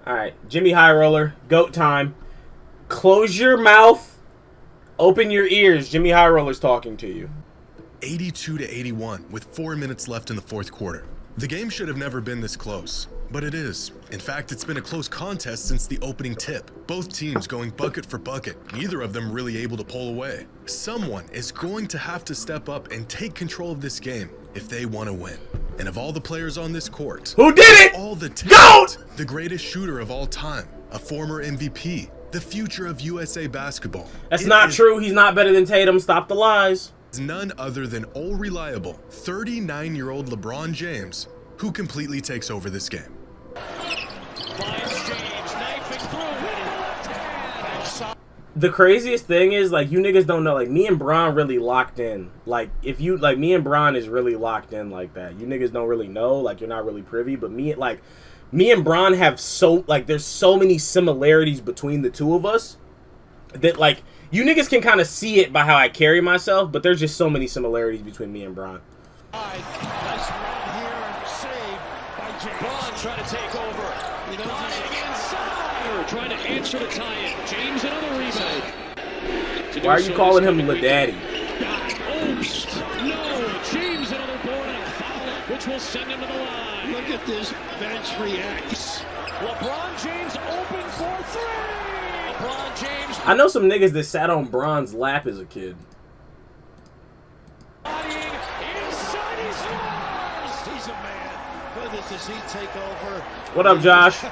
All right, Jimmy High Roller, GOAT time. Close your mouth, open your ears. Jimmy High Roller's talking to you. 82-81 with 4 minutes left in the fourth quarter. The game should have never been this close, but it is. In fact, it's been a close contest since the opening tip. Both teams going bucket for bucket, neither of them really able to pull away. Someone is going to have to step up and take control of this game if they want to win. And of all the players on this court, who did it? All the talent, the greatest shooter of all time, a former MVP, the future of USA basketball. That's not true. He's not better than Tatum. Stop the lies. None other than all-reliable 39-year-old LeBron James, who completely takes over this game. The craziest thing is, like, you niggas don't know, like, me and Bron really locked in. Like, if you, like, me and Bron is really locked in like that. You niggas don't really know, like, you're not really privy, but me and Bron have there's so many similarities between the two of us that, like, you niggas can kind of see it by how I carry myself, but there's just so many similarities between me and Bron. Nice run here, saved by James. Bron trying to take over. Flying inside. Trying to answer the tie-in. James another rebound. Why are you calling him Lil Daddy? Oops. No. James another board and a foul, which will send him to the line. Look at this bench reacts. LeBron James open for three. LeBron James. I know some niggas that sat on Bron's lap as a kid. Inside he's lost. He's a man. Goodness, does he take over? What up, Josh?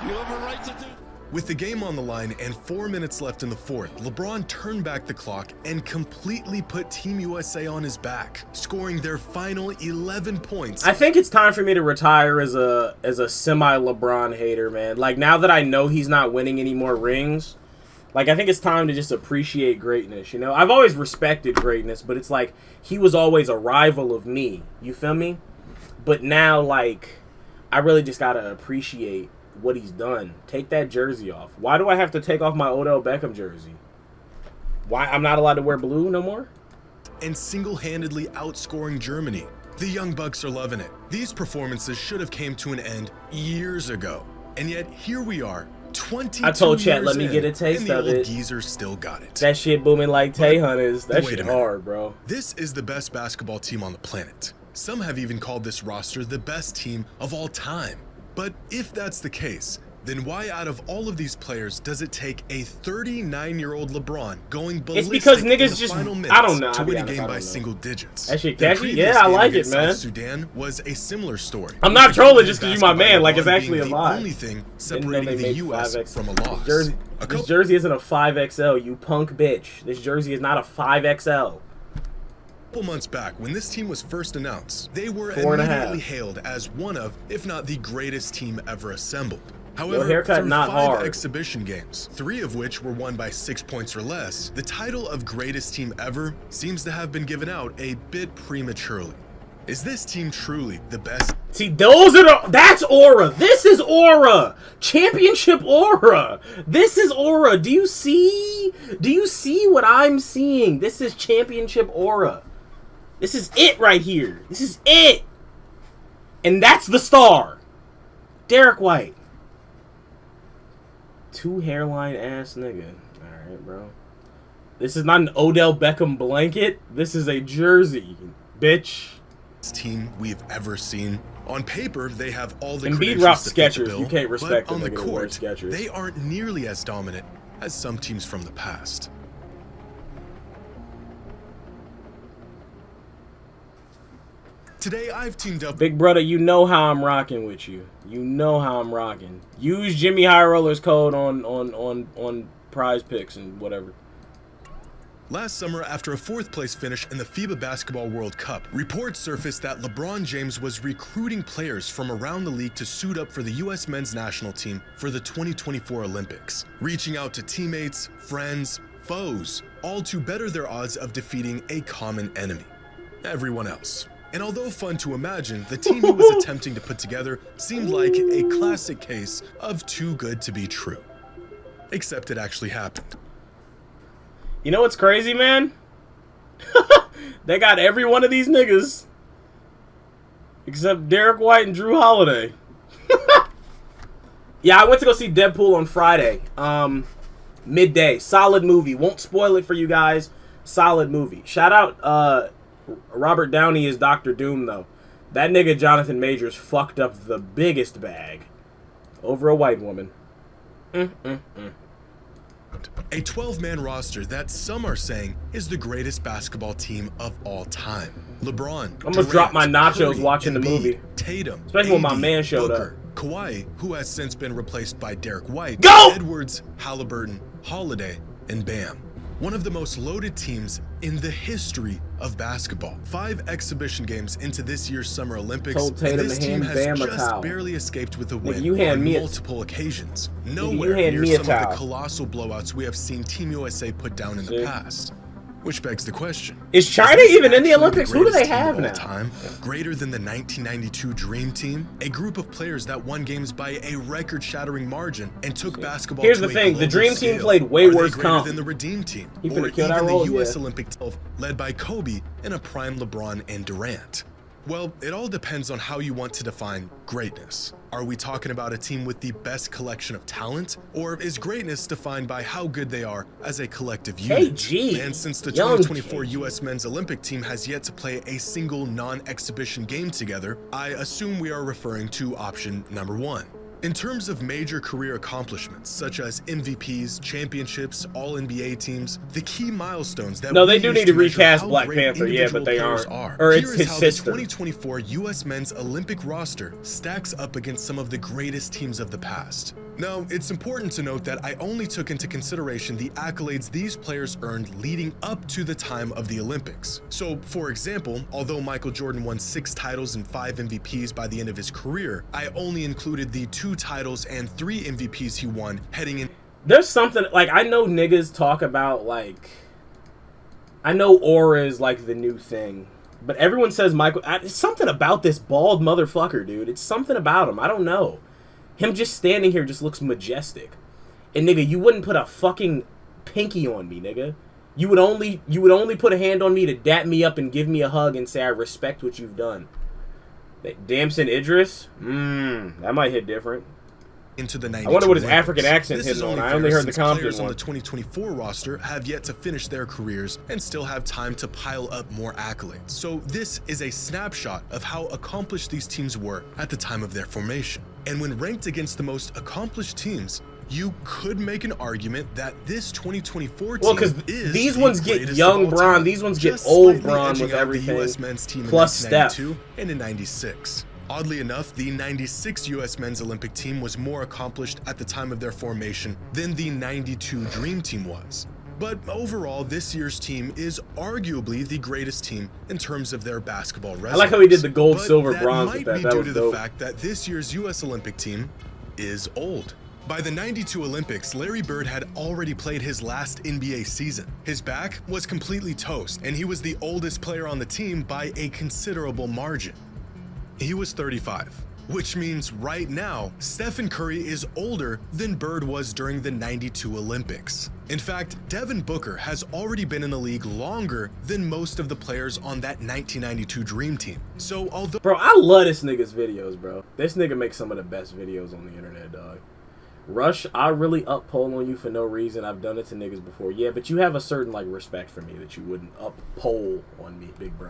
You have a right to do. With the game on the line and 4 minutes left in the fourth, LeBron turned back the clock and completely put Team USA on his back, scoring their final 11 points. I think it's time for me to retire as a semi-LeBron hater, man. Like, now that I know he's not winning any more rings, like, I think it's time to just appreciate greatness, you know? I've always respected greatness, but it's like he was always a rival of me. You feel me? But now, like, I really just gotta appreciate what he's done. Take that jersey off. Why do I have to take off my Odell Beckham jersey? Why I'm not allowed to wear blue no more? And single-handedly outscoring Germany. The Young Bucks are loving it. These performances should have came to an end years ago. And yet here we are, 22 I told Chat, years let me in, get a taste and the of old it. geezer still got it. That shit booming like Tay Hunters. That Wait a shit minute. hard, bro. This is the best basketball team on the planet. Some have even called this roster the best team of all time. But if that's the case, then why out of all of these players does it take a 39-year-old LeBron going ballistic because niggas in the just- final I don't minutes know, to I'll be win a honest, game I by don't know. single digits? That shit The catchy? previous Yeah, I game like it, against man. South Sudan was a similar story. I'm not With the trolling just 'cause you my basketball man, like it's being actually a the lie. only thing Didn't know separating they the made U.S. 5X. from a loss. This jersey isn't a 5XL, you punk bitch. This jersey is not a 5XL. Couple months back, when this team was first announced, they were 4.5. immediately hailed as one of, if not the greatest team ever assembled. However, haircut through not 5 hard. exhibition games, 3 of which were won by 6 points or less, the title of greatest team ever seems to have been given out a bit prematurely. Is this team truly the best? See, that's aura. This is aura. Championship aura. This is aura. Do you see what I'm seeing? This is championship aura. This is it right here. This is it. And that's the star. Derrick White. 2 hairline ass nigga. Alright, bro. This is not an Odell Beckham blanket. This is a jersey, bitch. Team we've ever seen. On paper, they have all the Embiid credentials rocks to fit the Skechers. bill, You can't respect but on the the nigga that wears court, Skechers. they aren't nearly as dominant as some teams from the past. Today, I've teamed up. Big brother, you know how I'm rocking with you. You know how I'm rocking. Use Jimmy High Roller's code on prize picks and whatever. Last summer, after a 4th place finish in the FIBA Basketball World Cup, reports surfaced that LeBron James was recruiting players from around the league to suit up for the U.S. men's national team for the 2024 Olympics, reaching out to teammates, friends, foes, all to better their odds of defeating a common enemy: everyone else. And although fun to imagine, the team he was attempting to put together seemed like a classic case of too good to be true. Except it actually happened. You know what's crazy, man? They got every one of these niggas except Derrick White and Jrue Holiday. Yeah, I went to go see Deadpool on Friday. Midday. Solid movie. Won't spoil it for you guys. Solid movie. Shout out Robert Downey as Dr. Doom, though. That nigga Jonathan Majors fucked up the biggest bag over a white woman. A 12-man roster that some are saying is the greatest basketball team of all time. LeBron, I'm gonna drop my nachos Curry, watching the Embiid, movie. Tatum, Especially when my AD, man showed Booker, up. Kawhi, who has since been replaced by Derrick White, Go! Edwards, Haliburton, Holiday, and Bam. One of the most loaded teams in the history of basketball. 5 exhibition games into this year's Summer Olympics, Told Tatum and this to team hand has Bam a just towel. barely escaped with a win you hand on me a- multiple occasions. you Nowhere hand near me a some of towel. the colossal blowouts we have seen Team USA put down in the past. Which begs the question. Is China this even in the actually Olympics? Who do they greatest team have of all now? Time? Greater than the 1992 Dream Team? A group of players that won games by a record-shattering margin and took basketball Here's to the a thing, the global Dream Team scale. played way Are they worse greater comp. than the Redeem Team? He Or finna kill that even role, the US yeah. Olympic 12 led by Kobe and a prime LeBron and Durant? Well, it all depends on how you want to define greatness. Are we talking about a team with the best collection of talent? Or is greatness defined by how good they are as a collective unit? KG. And since the Young 2024 KG. US men's Olympic team has yet to play a single non-exhibition game together, I assume we are referring to option number 1. In terms of major career accomplishments, such as MVPs, championships, All-NBA teams, the key milestones that No, we they do use need to measure recast how Black great Panther, yeah, individual but they players aren't. are. Or Here it's is his how sister. the 2024 US men's Olympic roster stacks up against some of the greatest teams of the past. Now, it's important to note that I only took into consideration the accolades these players earned leading up to the time of the Olympics. So, for example, although Michael Jordan won 6 titles and 5 MVPs by the end of his career, I only included the 2 titles and 3 MVPs he won heading in. There's something, like, I know niggas talk about, like, I know aura is, like, the new thing. But everyone says it's something about this bald motherfucker, dude. It's something about him. I don't know. Him just standing here just looks majestic. And, nigga, you wouldn't put a fucking pinky on me, nigga. You would only put a hand on me to dap me up and give me a hug and say, I respect what you've done. Damson Idris? That might hit different. Into the 92 I wonder what his Olympics. African accent This hitting is on. I fair only heard the since Compton players on one. the 2024 roster have yet to finish their careers and still have time to pile up more accolades. So this is a snapshot of how accomplished these teams were at the time of their formation. And when ranked against the most accomplished teams, you could make an argument that this 2024 team Well, because is these the ones get greatest young of all Bron, time, these ones get just old slightly Bron edging with out the everything, US men's team plus in Steph. 1992 and in 96. Oddly enough, the 96 US men's Olympic team was more accomplished at the time of their formation than the 92 Dream Team was. But overall, this year's team is arguably the greatest team in terms of their basketball resumes. I like how he did the gold, But silver, that bronze might with that. be That due was to dope. the fact that this year's US Olympic team is old. By the 92 Olympics, Larry Bird had already played his last NBA season. His back was completely toast, and he was the oldest player on the team by a considerable margin. He was 35, which means right now, Stephen Curry is older than Bird was during the 92 Olympics. In fact, Devin Booker has already been in the league longer than most of the players on that 1992 Dream Team. So although— Bro, I love this nigga's videos, bro. This nigga makes some of the best videos on the internet, dog. Rush, I really up-pole on you for no reason. I've done it to niggas before. Yeah, but you have a certain, like, respect for me that you wouldn't up-pole on me, big bro.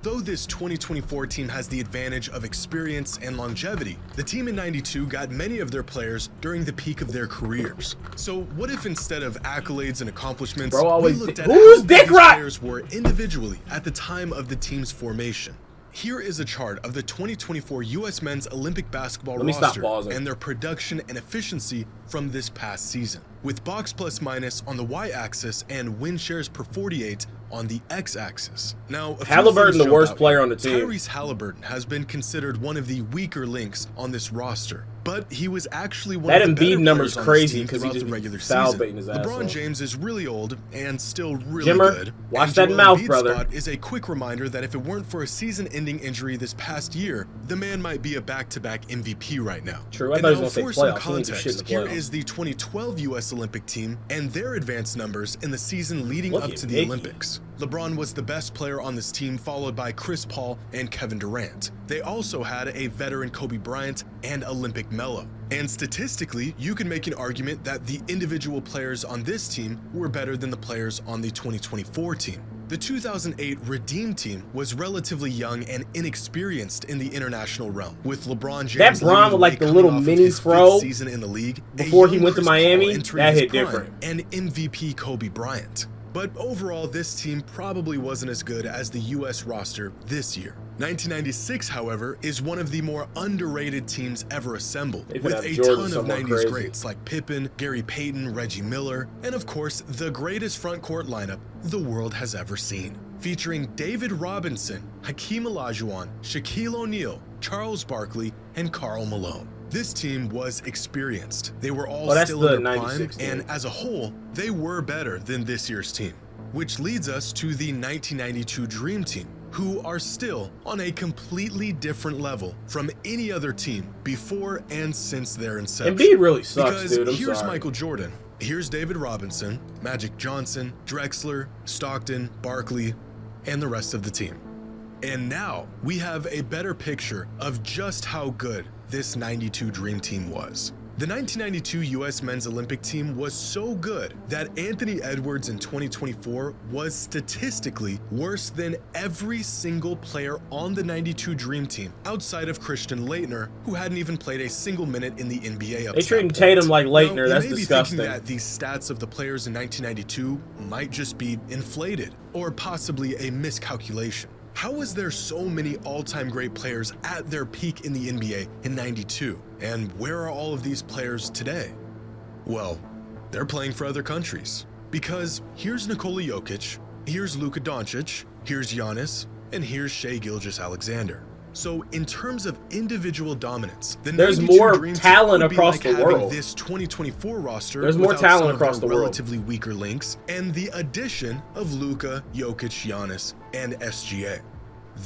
Though this 2024 team has the advantage of experience and longevity, the team in 92 got many of their players during the peak of their careers. So what if instead of accolades and accomplishments, Bro, always we looked at who's how good Dick these Rock? players were individually at the time of the team's formation? Here is a chart of the 2024 US men's Olympic basketball Let me stop roster pausing. and their production and efficiency from this past season, with box plus minus on the y-axis and win shares per 48 on the x-axis. Now, a few Haliburton, things the jump worst out player here. on the team. Tyrese Haliburton has been considered one of the weaker links on this roster, but he was actually one That of the better Embiid number's players on this crazy team 'cause he throughout just the be regular foul season. baiting his ass LeBron off. James is really old and still really Jimmer, good. watch And that Joel mouth, Embiid's brother. spot is a quick reminder that if it weren't for a season-ending injury this past year, the man might be a back-to-back MVP right now. True, I And thought he now was gonna for say some playoffs. He ain't do shit in context, the here playoffs. is the 2012 US Olympic team and their advanced numbers in the season leading Look up at to the Mickey. Olympics. James. LeBron was the best player on this team, followed by Chris Paul and Kevin Durant. They also had a veteran Kobe Bryant and Olympic Melo. And statistically, you can make an argument that the individual players on this team were better than the players on the 2024 team. The 2008 Redeem team was relatively young and inexperienced in the international realm, with LeBron James That Bron with like the little mini fro season in the league before he went to Miami, that hit different. And MVP Kobe Bryant. But overall, this team probably wasn't as good as the US roster this year. 1996, however, is one of the more underrated teams ever assembled, with a ton of 90s greats like Pippen, Gary Payton, Reggie Miller, and of course, the greatest front court lineup the world has ever seen. Featuring David Robinson, Hakeem Olajuwon, Shaquille O'Neal, Charles Barkley, and Karl Malone. This team was experienced. They were all still in their prime, and as a whole, they were better than this year's team. Which leads us to the 1992 Dream Team, who are still on a completely different level from any other team before and since their inception. Embiid really sucks, because dude. here's Michael Jordan, here's David Robinson, Magic Johnson, Drexler, Stockton, Barkley, and the rest of the team. And now we have a better picture of just how good this 92 Dream Team was. The 1992 US Men's Olympic team was so good that Anthony Edwards in 2024 was statistically worse than every single player on the 92 Dream Team outside of Christian Laettner, who hadn't even played a single minute in the NBA up to that point. They treating Tatum like Laettner, that's disgusting. You may be thinking that the stats of the players in 1992 might just be inflated or possibly a miscalculation. How was there so many all-time great players at their peak in the NBA in 92? And where are all of these players today? Well, they're playing for other countries. Because here's Nikola Jokic, here's Luka Doncic, here's Giannis, and here's Shai Gilgeous-Alexander. So in terms of individual dominance, there's more talent across the world. This 2024 roster, there's more talent across the world. Relatively weaker links, and the addition of Luka, Jokic, Giannis, and SGA.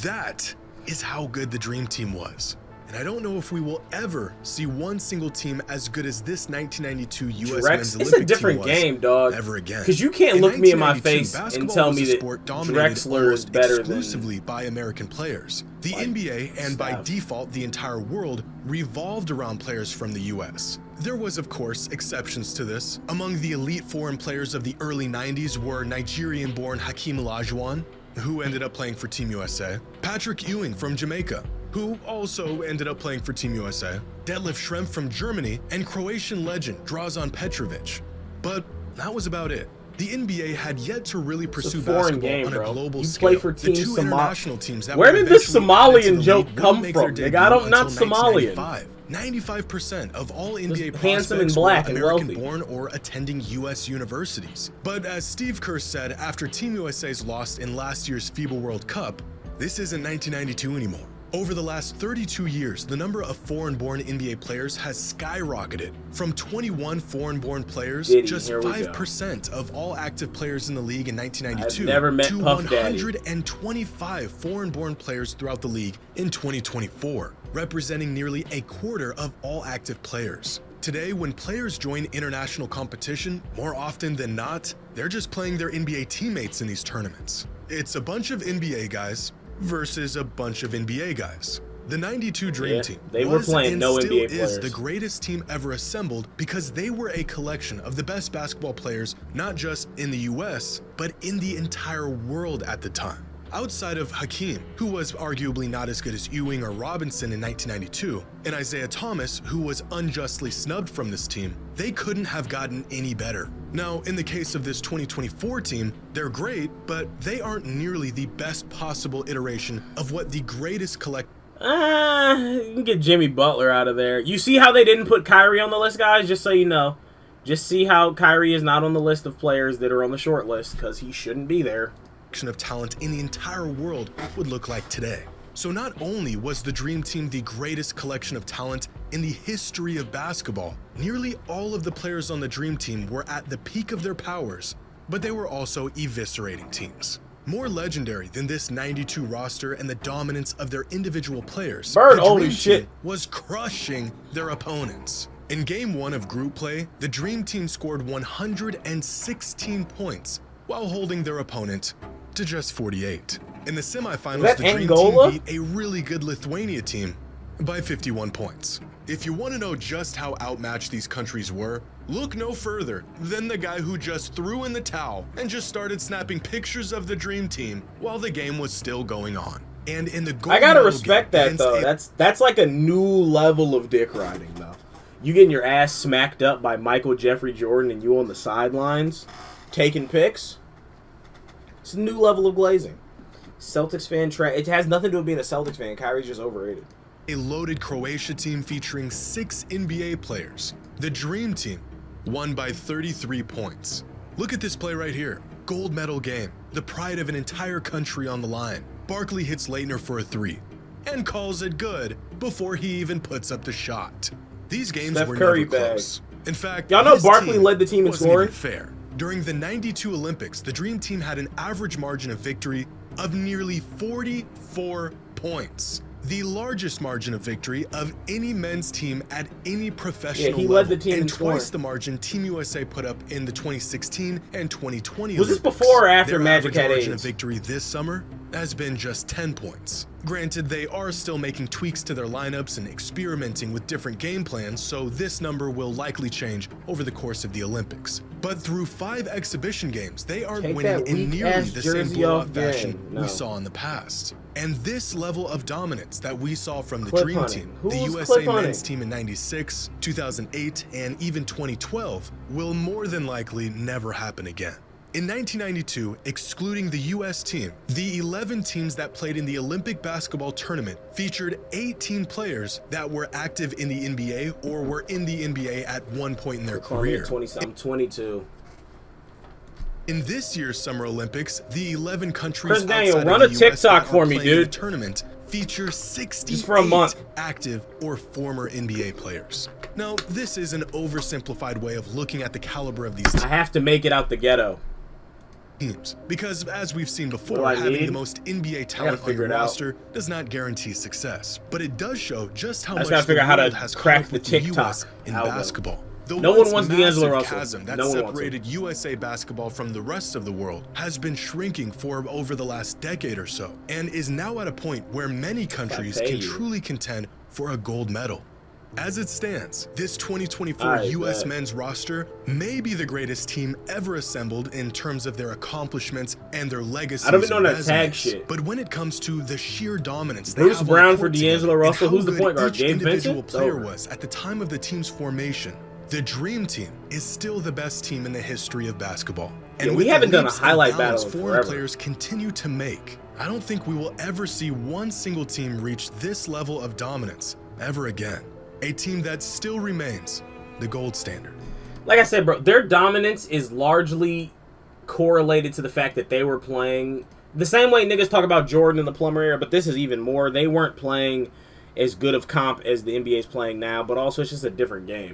That is how good the Dream Team was. And I don't know if we will ever see one single team as good as this 1992 US Men's Olympic team was. It's a different game, dog. Ever again. Because you can't look me in my face and tell me that Drexler is better exclusively by American players. The NBA, and by default the entire world, revolved around players from the US. There was, of course, exceptions to this. Among the elite foreign players of the early 90s were Nigerian-born Hakeem Olajuwon, who ended up playing for Team USA, Patrick Ewing from Jamaica, who also ended up playing for Team USA, Detlef Schrempf from Germany, and Croatian legend Dražen Petrovic. But that was about it. The NBA had yet to really pursue basketball on a global scale. Play for Team the two international teams that Where did this Somalian joke come from? Like, I don't, not Somalian. 95% of all NBA handsome and prospects black were and wealthy, American-born or attending U.S. universities. But as Steve Kerr said after Team USA's loss in last year's FIBA World Cup, this isn't 1992 anymore. Over the last 32 years, the number of foreign-born NBA players has skyrocketed. From 21 foreign-born players, just 5% of all active players in the league in 1992, to 125 foreign-born players throughout the league in 2024, representing nearly a quarter of all active players. Today, when players join international competition, more often than not, they're just playing their NBA teammates in these tournaments. It's a bunch of NBA guys versus a bunch of NBA guys. The 92 Dream Team was and still is the greatest team ever assembled because they were a collection of the best basketball players, not just in the US, but in the entire world at the time. Outside of Hakeem, who was arguably not as good as Ewing or Robinson in 1992, and Isaiah Thomas, who was unjustly snubbed from this team, they couldn't have gotten any better. Now, in the case of this 2024 team, they're great, but they aren't nearly the best possible iteration of what the greatest collective. You can get Jimmy Butler out of there. You see how they didn't put Kyrie on the list, guys? Just so you know. Just see how Kyrie is not on the list of players that are on the short list, because he shouldn't be there. Of talent in the entire world would look like today. So not only was the Dream Team the greatest collection of talent in the history of basketball, nearly all of the players on the Dream Team were at the peak of their powers, but they were also eviscerating teams. More legendary than this 92 roster and the dominance of their individual players, the Dream Team was crushing their opponents. In Game 1 of group play, the Dream Team scored 116 points while holding their opponent to just 48. In the semifinals, that the Dream Angola? Team beat a really good Lithuania team by 51 points. If you want to know just how outmatched these countries were, look no further than the guy who just threw in the towel and just started snapping pictures of the Dream Team while the game was still going on. And in the gold I gotta medal respect game that though. That's like a new level of dick riding though. You getting your ass smacked up by Michael Jeffrey Jordan and you on the sidelines taking pics. It's a new level of glazing. Celtics fan it has nothing to do with being a Celtics fan. Kyrie's just overrated. A loaded Croatia team featuring 6 NBA players. The Dream Team won by 33 points. Look at this play right here. Gold medal game. The pride of an entire country on the line. Barkley hits Leitner for a 3 and calls it good before he even puts up the shot. These games Steph were Curry never bag. close. In fact, y'all know this Barkley team led the team in wasn't scoring? even fair. During the 92 Olympics, the Dream Team had an average margin of victory of nearly 44 points. The largest margin of victory of any men's team at any professional he level, led the team in and twice scoring. the margin Team USA put up in the 2016 and 2020 Was this Olympics. before or after Their Magic average had margin of AIDS? victory this summer has been just 10 points. Granted, they are still making tweaks to their lineups and experimenting with different game plans, so this number will likely change over the course of the Olympics. But through 5 exhibition games, they are Take winning that in nearly weak-ass the same jersey blowout off fashion game. we No. saw in the past. And this level of dominance that we saw from the Clip Dream hunting. Team, Who the was USA clip hunting? men's team in 96, 2008, and even 2012, will more than likely never happen again. In 1992, excluding the US team, the 11 teams that played in the Olympic basketball tournament featured 18 players that were active in the NBA or were in the NBA at one point in their career. I'm 22. In this year's Summer Olympics, the 11 countries Chris Daniel, outside run of a the US TikTok that for are me, playing in dude. the tournament feature 68 Just for a month. active or former NBA players. Now, this is an oversimplified way of looking at the caliber of these I have to make it out the ghetto. teams, because as we've seen What do before, I having need? the most NBA talent on figure your it out. roster does not guarantee success, but it does show just how I just much gotta figure the out how to world has crack caught up the with TikTok US in algorithm. basketball. The No one once wants D'Angelo massive Russell. chasm that No one wants him. separated USA basketball from the rest of the world has been shrinking for over the last decade or so, and is now at a point where many countries pay can you. truly contend for a gold medal. As it stands, this 2024 I US bet. men's roster may be the greatest team ever assembled in terms of their accomplishments and their legacies. I don't even and know that tag resumes. shit. But when it comes to the sheer dominance they Bruce have on Brown the for court D'Angelo together and Russell. how Who's the good point guard? each Gabe individual Vincent? player Over. was at the time of the team's formation, the Dream Team is still the best team in the history of basketball. And Yeah, we with the haven't done a leaps and highlight bounds battle in foreign forever. players continue to make, I don't think we will ever see one single team reach this level of dominance ever again. A team that still remains the gold standard. Like I said, bro, their dominance is largely correlated to the fact that they were playing the same way niggas talk about Jordan in the Plummer era, but this is even more. They weren't playing as good of comp as the NBA is playing now, but also it's just a different game.